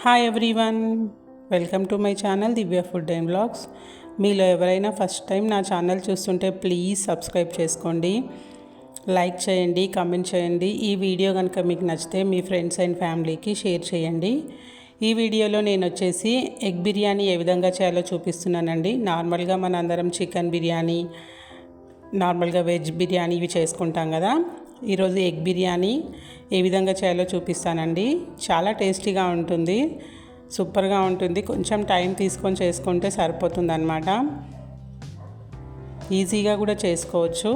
Hi everyone, welcome to my channel Divya food and vlogs. మీలో ఎవరైనా first time నా channel చూస్తుంటే please subscribe చేసుకోండి, లైక్ చేయండి, కామెంట్ చేయండి. ఈ వీడియో కనుక మీకు నచ్చితే మీ ఫ్రెండ్స్ అండ్ ఫ్యామిలీకి షేర్ చేయండి. ఈ వీడియోలో నేను వచ్చేసి ఎగ్ బిర్యానీ ఏ విధంగా చేయాలో చూపిస్తున్నానండి. నార్మల్గా మన అందరం చికెన్ బిర్యానీ, నార్మల్గా వెజ్ బిర్యానీ ఇవి చేసుకుంటాం కదా. ఈరోజు ఎగ్ బిర్యానీ ఏ విధంగా చేయాలో చూపిస్తానండి. చాలా టేస్టీగా ఉంటుంది, సూపర్గా ఉంటుంది. కొంచెం టైం తీసుకొని చేసుకుంటే సరిపోతుంది అన్నమాట. ఈజీగా కూడా చేసుకోవచ్చు,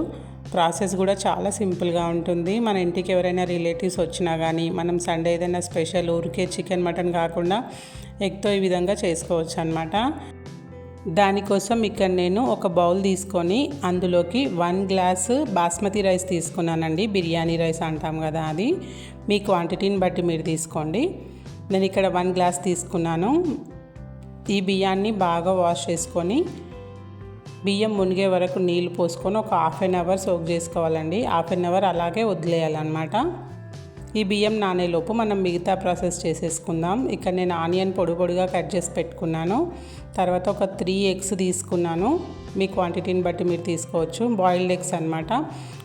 ప్రాసెస్ కూడా చాలా సింపుల్గా ఉంటుంది. మన ఇంటికి ఎవరైనా రిలేటివ్స్ వచ్చినా కానీ, మనం సండే ఏదైనా స్పెషల్ ఊరికే చికెన్ మటన్ కాకుండా ఎగ్తో ఈ విధంగా చేసుకోవచ్చు అన్నమాట. దానికోసం ఇక్కడ నేను ఒక బౌల్ తీసుకొని అందులోకి 1 గ్లాసు బాస్మతి రైస్ తీసుకున్నానండి. బిర్యానీ రైస్ అంటాం కదా, అది మీ క్వాంటిటీని బట్టి మీరు తీసుకోండి. నేను ఇక్కడ 1 గ్లాస్ తీసుకున్నాను. ఈ బియ్యాన్ని బాగా వాష్ చేసుకొని బియ్యం మునిగే వరకు నీళ్ళు పోసుకొని ఒక హాఫ్ అన్ అవర్ సోక్ చేసుకోవాలండి. హాఫ్ అన్ అవర్ అలాగే వదిలేయాలన్నమాట. ఈ బియ్యం నానేలోపు మనం మిగతా ప్రాసెస్ చేసేసుకుందాం. ఇక్కడ నేను ఆనియన్ పొడిగా కట్ చేసి పెట్టుకున్నాను. తర్వాత ఒక 3 ఎగ్స్ తీసుకున్నాను. మీ క్వాంటిటీని బట్టి మీరు తీసుకోవచ్చు. బాయిల్డ్ ఎగ్స్ అన్నమాట.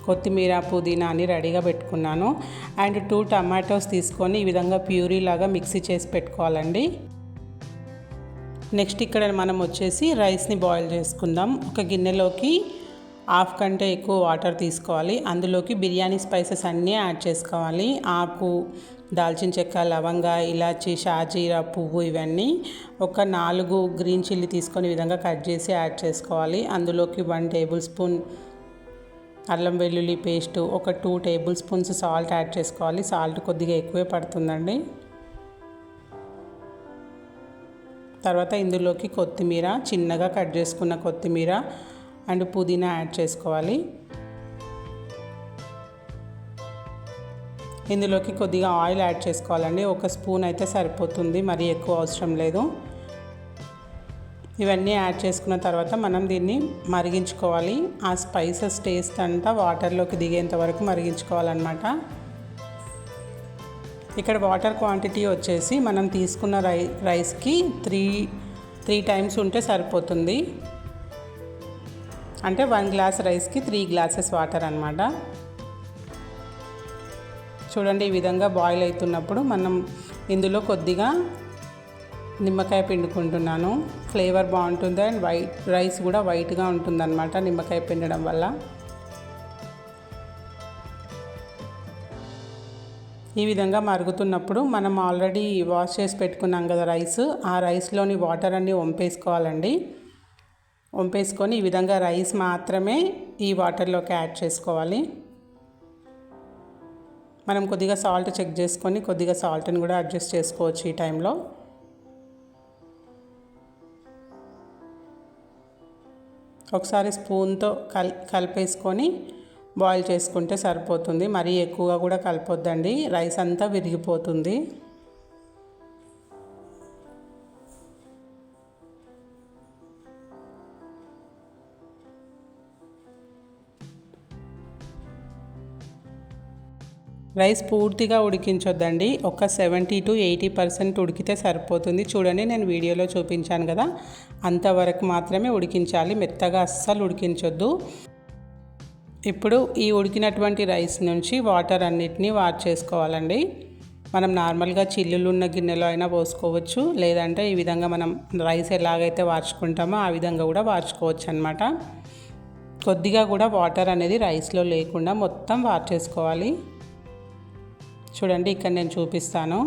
కొత్తిమీర, పుదీనా అని రెడీగా పెట్టుకున్నాను. అండ్ 2 టమాటోస్ తీసుకొని ఈ విధంగా ప్యూరీ లాగా మిక్సీ చేసి పెట్టుకోవాలండి. నెక్స్ట్ ఇక్కడ మనం వచ్చేసి రైస్ని బాయిల్ చేసుకుందాం. ఒక గిన్నెలోకి హాఫ్ కంటే ఎక్కువ వాటర్ తీసుకోవాలి. అందులోకి బిర్యానీ స్పైసెస్ అన్నీ యాడ్ చేసుకోవాలి. ఆకు, దాల్చిన చెక్క, లవంగ, ఇలాచి, షాజీరా పువ్వు, ఇవన్నీ ఒక 4 గ్రీన్ చిల్లీ తీసుకొని ఈ విధంగా కట్ చేసి యాడ్ చేసుకోవాలి. అందులోకి 1 టేబుల్ స్పూన్ అల్లం వెల్లుల్లి పేస్టు, ఒక 2 టేబుల్ స్పూన్స్ సాల్ట్ యాడ్ చేసుకోవాలి. సాల్ట్ కొద్దిగా ఎక్కువే పడుతుందండి. తర్వాత ఇందులోకి కొత్తిమీర, చిన్నగా కట్ చేసుకున్న కొత్తిమీర అండ్ పుదీనా యాడ్ చేసుకోవాలి. ఇందులోకి కొద్దిగా ఆయిల్ యాడ్ చేసుకోవాలండి. 1 స్పూన్ అయితే సరిపోతుంది, మరీ ఎక్కువ అవసరం లేదు. ఇవన్నీ యాడ్ చేసుకున్న తర్వాత మనం దీన్ని మరిగించుకోవాలి. ఆ స్పైసెస్ టేస్ట్ అంతా వాటర్లోకి దిగేంత వరకు మరిగించుకోవాలన్నమాట. ఇక్కడ వాటర్ క్వాంటిటీ వచ్చేసి మనం తీసుకున్న రైస్కి 3 టైమ్స్ ఉంటే సరిపోతుంది. అంటే 1 గ్లాస్ రైస్కి 3 గ్లాసెస్ వాటర్ అన్నమాట. చూడండి, ఈ విధంగా బాయిల్ అవుతున్నప్పుడు మనం ఇందులో కొద్దిగా నిమ్మకాయ పిండుకుంటున్నాను. ఫ్లేవర్ బాగుంటుంది అండ్ రైస్ కూడా వైట్గా ఉంటుందన్నమాట నిమ్మకాయ పిండడం వల్ల. ఈ విధంగా మరుగుతున్నప్పుడు మనం ఆల్రెడీ వాష్ చేసి పెట్టుకున్నాం కదా రైస్, ఆ రైస్లోని వాటర్ అన్నీ వంపేసుకోవాలండి. వంపేసుకొని ఈ విధంగా రైస్ మాత్రమే ఈ వాటర్లోకి యాడ్ చేసుకోవాలి. మనం కొద్దిగా సాల్ట్ చెక్ చేసుకొని కొద్దిగా సాల్ట్ని కూడా అడ్జస్ట్ చేసుకోవచ్చు ఈ టైంలో. ఒకసారి స్పూన్తో కలిపేసుకొని బాయిల్ చేసుకుంటే సరిపోతుంది. మరీ ఎక్కువగా కూడా కలపొద్దండి, రైస్ అంతా విరిగిపోతుంది. రైస్ పూర్తిగా ఉడికించొద్దండి, ఒక 70 to 80% ఉడికితే సరిపోతుంది. చూడండి, నేను వీడియోలో చూపించాను కదా, అంతవరకు మాత్రమే ఉడికించాలి, మెత్తగా అస్సలు ఉడికించొద్దు. ఇప్పుడు ఈ ఉడికినటువంటి రైస్ నుంచి వాటర్ అన్నిటినీ వాష్ చేసుకోవాలండి. మనం నార్మల్గా చిల్లులు ఉన్న గిన్నెలో అయినా పోసుకోవచ్చు, లేదంటే ఈ విధంగా మనం రైస్ ఎలాగైతే వార్చుకుంటామో ఆ విధంగా కూడా వార్చుకోవచ్చు అన్నమాట. కొద్దిగా కూడా వాటర్ అనేది రైస్లో లేకుండా మొత్తం వాష్ చేసుకోవాలి. చూడండి, ఇక్కడ నేను చూపిస్తాను.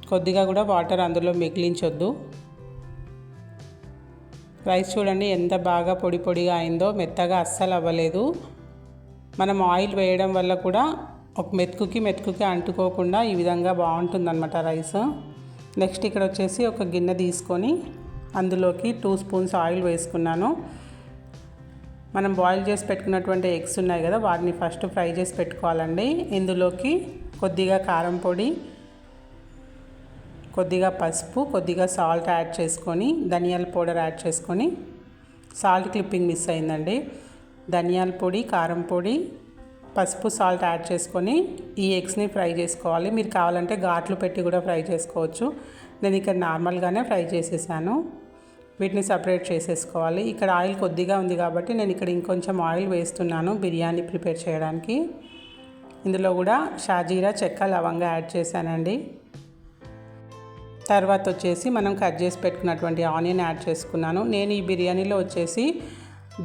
కొద్దిగా కూడా వాటర్ అందులో మిగిలించొద్దు. రైస్ చూడండి ఎంత బాగా పొడిగా అయిందో, మెత్తగా అస్సలు అవ్వలేదు. మనం ఆయిల్ వేయడం వల్ల కూడా ఒక మెతుకుకి అంటుకోకుండా ఈ విధంగా బాగుంటుందన్నమాట రైస్. నెక్స్ట్ ఇక్కడ వచ్చేసి ఒక గిన్నె తీసుకొని అందులోకి 2 స్పూన్స్ ఆయిల్ వేసుకున్నాను. మనం బాయిల్ చేసి పెట్టుకున్నటువంటి ఎగ్స్ ఉన్నాయి కదా, వాటిని ఫస్ట్ ఫ్రై చేసి పెట్టుకోవాలండి. ఇందులోకి కొద్దిగా కారం పొడి, కొద్దిగా పసుపు, కొద్దిగా సాల్ట్ యాడ్ చేసుకొని, ధనియాల పౌడర్ యాడ్ చేసుకొని, సాల్ట్ క్లిప్పింగ్ మిస్ అయిందండి. ధనియాల పొడి, కారం పొడి, పసుపు, సాల్ట్ యాడ్ చేసుకొని ఈ ఎగ్స్ని ఫ్రై చేసుకోవాలి. మీరు కావాలంటే ఘాట్లు పెట్టి కూడా ఫ్రై చేసుకోవచ్చు. నేను ఇక్కడ నార్మల్గానే ఫ్రై చేసేసాను. వీటిని సపరేట్ చేసేసుకోవాలి. ఇక్కడ ఆయిల్ కొద్దిగా ఉంది కాబట్టి నేను ఇక్కడ ఇంకొంచెం ఆయిల్ వేస్తున్నాను బిర్యానీ ప్రిపేర్ చేయడానికి. ఇందులో కూడా షాజీరా, చెక్క, లవంగా యాడ్ చేశానండి. తర్వాత వచ్చేసి మనం కట్ చేసి పెట్టుకున్నటువంటి ఆనియన్ యాడ్ చేసుకున్నాను. నేను ఈ బిర్యానీలో వచ్చేసి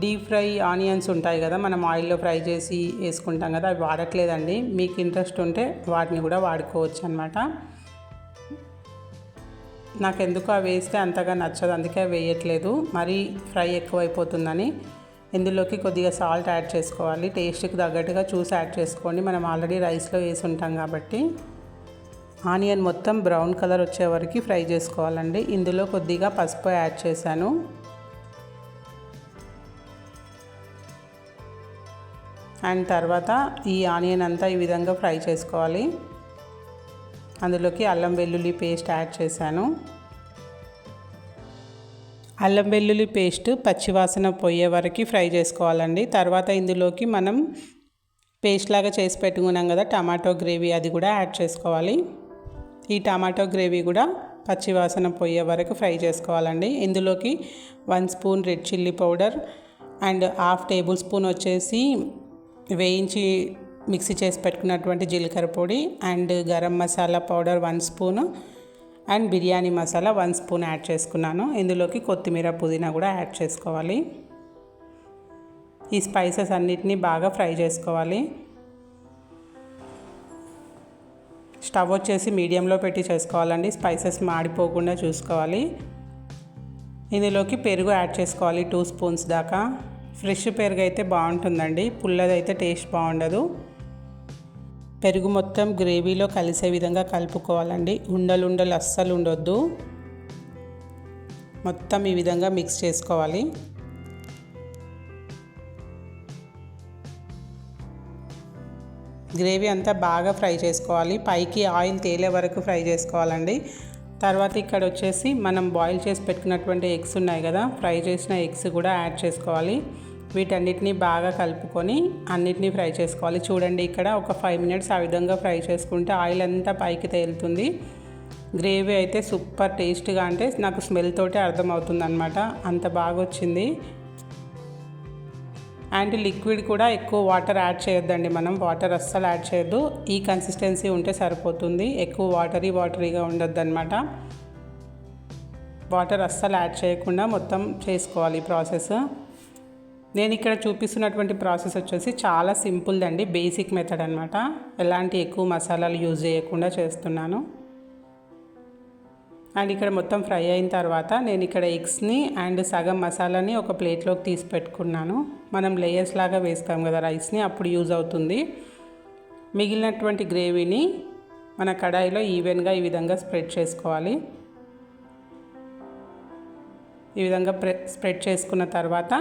డీప్ ఫ్రై ఆనియన్స్ ఉంటాయి కదా, మనం ఆయిల్లో ఫ్రై చేసి వేసుకుంటాం కదా, అవి వాడట్లేదండి. మీకు ఇంట్రెస్ట్ ఉంటే వాటిని కూడా వాడుకోవచ్చు అనమాట. నాకు ఎందుకు అవి వేస్తే అంతగా నచ్చదు, అందుకే అవి వేయట్లేదు. మరీ ఫ్రై ఎక్కువైపోతుందని. ఇందులోకి కొద్దిగా సాల్ట్ యాడ్ చేసుకోవాలి. టేస్ట్కి తగ్గట్టుగా చూసి యాడ్ చేసుకోండి. మనం ఆల్రెడీ రైస్లో వేసి ఉంటాం కాబట్టి. ఆనియన్ మొత్తం బ్రౌన్ కలర్ వచ్చే వరకు ఫ్రై చేసుకోవాలండి. ఇందులో కొద్దిగా పసుపు యాడ్ చేశాను. అండ్ తర్వాత ఈ ఆనియన్ అంతా ఈ విధంగా ఫ్రై చేసుకోవాలి. అందులోకి అల్లం వెల్లుల్లి పేస్ట్ యాడ్ చేశాను. అల్లం వెల్లుల్లి పేస్ట్ పచ్చివాసన పోయే వరకు ఫ్రై చేసుకోవాలండి. తర్వాత ఇందులోకి మనం పేస్ట్ లాగా చేసి పెట్టుకున్నాం కదా టమాటో గ్రేవీ, అది కూడా యాడ్ చేసుకోవాలి. ఈ టమాటో గ్రేవీ కూడా పచ్చివాసన పోయే వరకు ఫ్రై చేసుకోవాలండి. ఇందులోకి 1 spoon red chilli powder and half table spoon వచ్చేసి వేయించి మిక్సీ చేసి పెట్టుకున్నటువంటి జీలకర్ర పొడి and garam masala powder 1 spoon and biryani masala 1 spoon add చేసుకున్నాను. ఇందులోకి కొత్తిమీర, పుదీనా కూడా యాడ్ చేసుకోవాలి. ఈ స్పైసెస్ అన్నిటినీ బాగా ఫ్రై చేసుకోవాలి. స్టవ్ వచ్చేసి మీడియంలో పెట్టి చేసుకోవాలండి. స్పైసెస్ మాడిపోకుండా చూసుకోవాలి. ఇందులోకి పెరుగు యాడ్ చేసుకోవాలి 2 స్పూన్స్ దాకా. ఫ్రెష్ పెరుగు అయితే బాగుంటుందండి, పుల్లదైతే టేస్ట్ బాగుండదు. పెరుగు మొత్తం గ్రేవీలో కలిసే విధంగా కలుపుకోవాలండి. ఉండలు అస్సలు ఉండొద్దు. మొత్తం ఈ విధంగా మిక్స్ చేసుకోవాలి. గ్రేవీ అంతా బాగా ఫ్రై చేసుకోవాలి. పైకి ఆయిల్ తేలే వరకు ఫ్రై చేసుకోవాలండి. తర్వాత ఇక్కడ వచ్చేసి మనం బాయిల్ చేసి పెట్టుకున్నటువంటి ఎగ్స్ ఉన్నాయి కదా, ఫ్రై చేసిన ఎగ్స్ కూడా యాడ్ చేసుకోవాలి. వీటన్నిటిని బాగా కలుపుకొని అన్నిటినీ ఫ్రై చేసుకోవాలి. చూడండి, ఇక్కడ ఒక 5 మినిట్స్ ఆ విధంగా ఫ్రై చేసుకుంటే ఆయిల్ అంతా పైకి తేలుతుంది. గ్రేవీ అయితే సూపర్ టేస్ట్గా, అంటే నాకు స్మెల్ తోటే అర్థమవుతుంది అనమాట, అంత బాగా వచ్చింది. అండ్ లిక్విడ్ కూడా ఎక్కువ వాటర్ యాడ్ చేయొద్దండి. మనం వాటర్ అస్సలు యాడ్ చేయొద్దు. ఈ కన్సిస్టెన్సీ ఉంటే సరిపోతుంది. ఎక్కువ వాటరీగా ఉండొద్దు అనమాట. వాటర్ అస్సలు యాడ్ చేయకుండా మొత్తం చేసుకోవాలి ప్రాసెస్. నేను ఇక్కడ చూపిస్తున్నటువంటి ప్రాసెస్ వచ్చేసి చాలా సింపుల్ అండి, బేసిక్ మెథడ్ అనమాట. ఎలాంటి ఎక్కువ మసాలాలు యూజ్ చేయకుండా చేస్తున్నాను. అండ్ ఇక్కడ మొత్తం ఫ్రై అయిన తర్వాత నేను ఇక్కడ ఎగ్స్ని అండ్ సగం మసాలాని ఒక ప్లేట్లోకి తీసి పెట్టుకున్నాను. మనం లేయర్స్ లాగా వేస్తాం కదా రైస్ని, అప్పుడు యూజ్ అవుతుంది. మిగిలినటువంటి గ్రేవీని మన కడాయిలో ఈవెన్గా ఈ విధంగా స్ప్రెడ్ చేసుకోవాలి. ఈ విధంగా స్ప్రెడ్ చేసుకున్న తర్వాత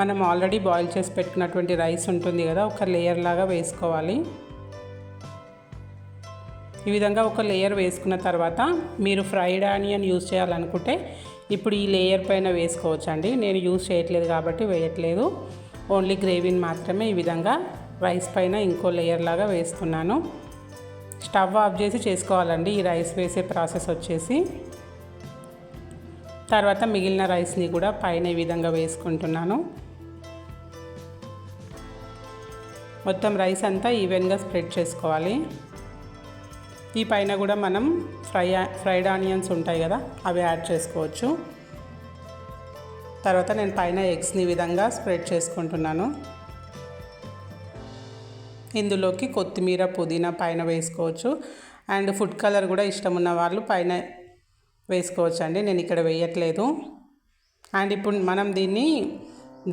మనం ఆల్రెడీ బాయిల్ చేసి పెట్టుకున్నటువంటి రైస్ ఉంటుంది కదా, ఒక లేయర్ లాగా వేసుకోవాలి. ఈ విధంగా ఒక లేయర్ వేసుకున్న తర్వాత మీరు ఫ్రైడ్ ఆనియన్ యూజ్ చేయాలనుకుంటే ఇప్పుడు ఈ లేయర్ పైన వేసుకోవచ్చు అండి. నేను యూజ్ చేయట్లేదు కాబట్టి వేయట్లేదు. ఓన్లీ గ్రేవీని మాత్రమే ఈ విధంగా రైస్ పైన ఇంకో లేయర్ లాగా వేస్తున్నాను. స్టవ్ ఆఫ్ చేసి చేసుకోవాలండి ఈ రైస్ వేసే ప్రాసెస్ వచ్చేసి. తర్వాత మిగిలిన రైస్ని కూడా పైన ఈ విధంగా వేసుకుంటున్నాను. మొత్తం రైస్ అంతా ఈవెన్గా స్ప్రెడ్ చేసుకోవాలి. ఈ పైన కూడా మనం ఫ్రైడ్ ఆనియన్స్ ఉంటాయి కదా, అవి యాడ్ చేసుకోవచ్చు. తర్వాత నేను పైన ఎగ్స్ని ఈ విధంగా స్ప్రెడ్ చేసుకుంటున్నాను. ఇందులోకి కొత్తిమీర, పుదీనా పైన వేసుకోవచ్చు. అండ్ ఫుడ్ కలర్ కూడా ఇష్టం ఉన్న వాళ్ళు పైన వేసుకోవచ్చు అండి, నేను ఇక్కడ వేయట్లేదు. అండ్ ఇప్పుడు మనం దీన్ని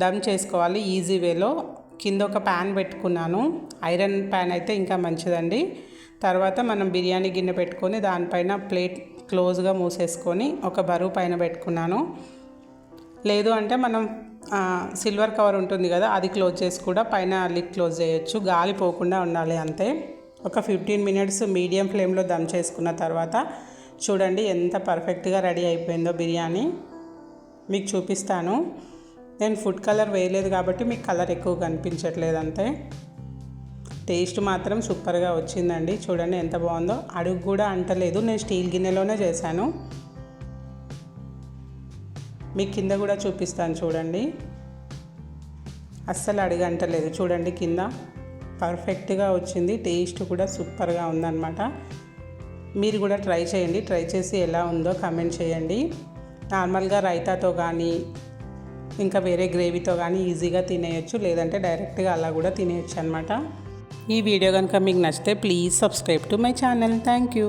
దమ్ చేసుకోవాలి ఈజీ వేలో. కింద ఒక ప్యాన్ పెట్టుకున్నాను, ఐరన్ ప్యాన్ అయితే ఇంకా మంచిదండి. తర్వాత మనం బిర్యానీ గిన్నె పెట్టుకొని దానిపైన ప్లేట్ క్లోజ్గా మూసేసుకొని ఒక బరువు పైన పెట్టుకున్నాను. లేదు అంటే మనం సిల్వర్ కవర్ ఉంటుంది కదా, అది క్లోజ్ చేసి కూడా పైన లిడ్ క్లోజ్ చేయొచ్చు. గాలి పోకుండా ఉండాలి అంతే. ఒక 15 మినిట్స్ మీడియం ఫ్లేమ్లో దమ్ చేసుకున్న తర్వాత చూడండి ఎంత పర్ఫెక్ట్గా రెడీ అయిపోయిందో బిర్యానీ. మీకు చూపిస్తాను. నేను ఫుడ్ కలర్ వేయలేదు కాబట్టి మీకు కలర్ ఎక్కువ కనిపించట్లేదు అంతే. టేస్ట్ మాత్రం సూపర్గా వచ్చిందండి. చూడండి ఎంత బాగుందో, అడుగు కూడా అంటలేదు. నేను స్టీల్ గిన్నెలోనే చేశాను. మీకు కింద కూడా చూపిస్తాను చూడండి, అస్సలు అడుగు అంటలేదు. చూడండి కింద పర్ఫెక్ట్గా వచ్చింది. టేస్ట్ కూడా సూపర్గా ఉందన్నమాట. మీరు కూడా ట్రై చేయండి. ట్రై చేసి ఎలా ఉందో కామెంట్ చేయండి. నార్మల్గా రైతాతో కానీ ఇంకా వేరే గ్రేవీతో కానీ ఈజీగా తినేయచ్చు, లేదంటే డైరెక్ట్గా అలా కూడా తినేయచ్చు అనమాట. ఈ వీడియో కనుక మీకు నచ్చితే please subscribe to my channel. Thank you.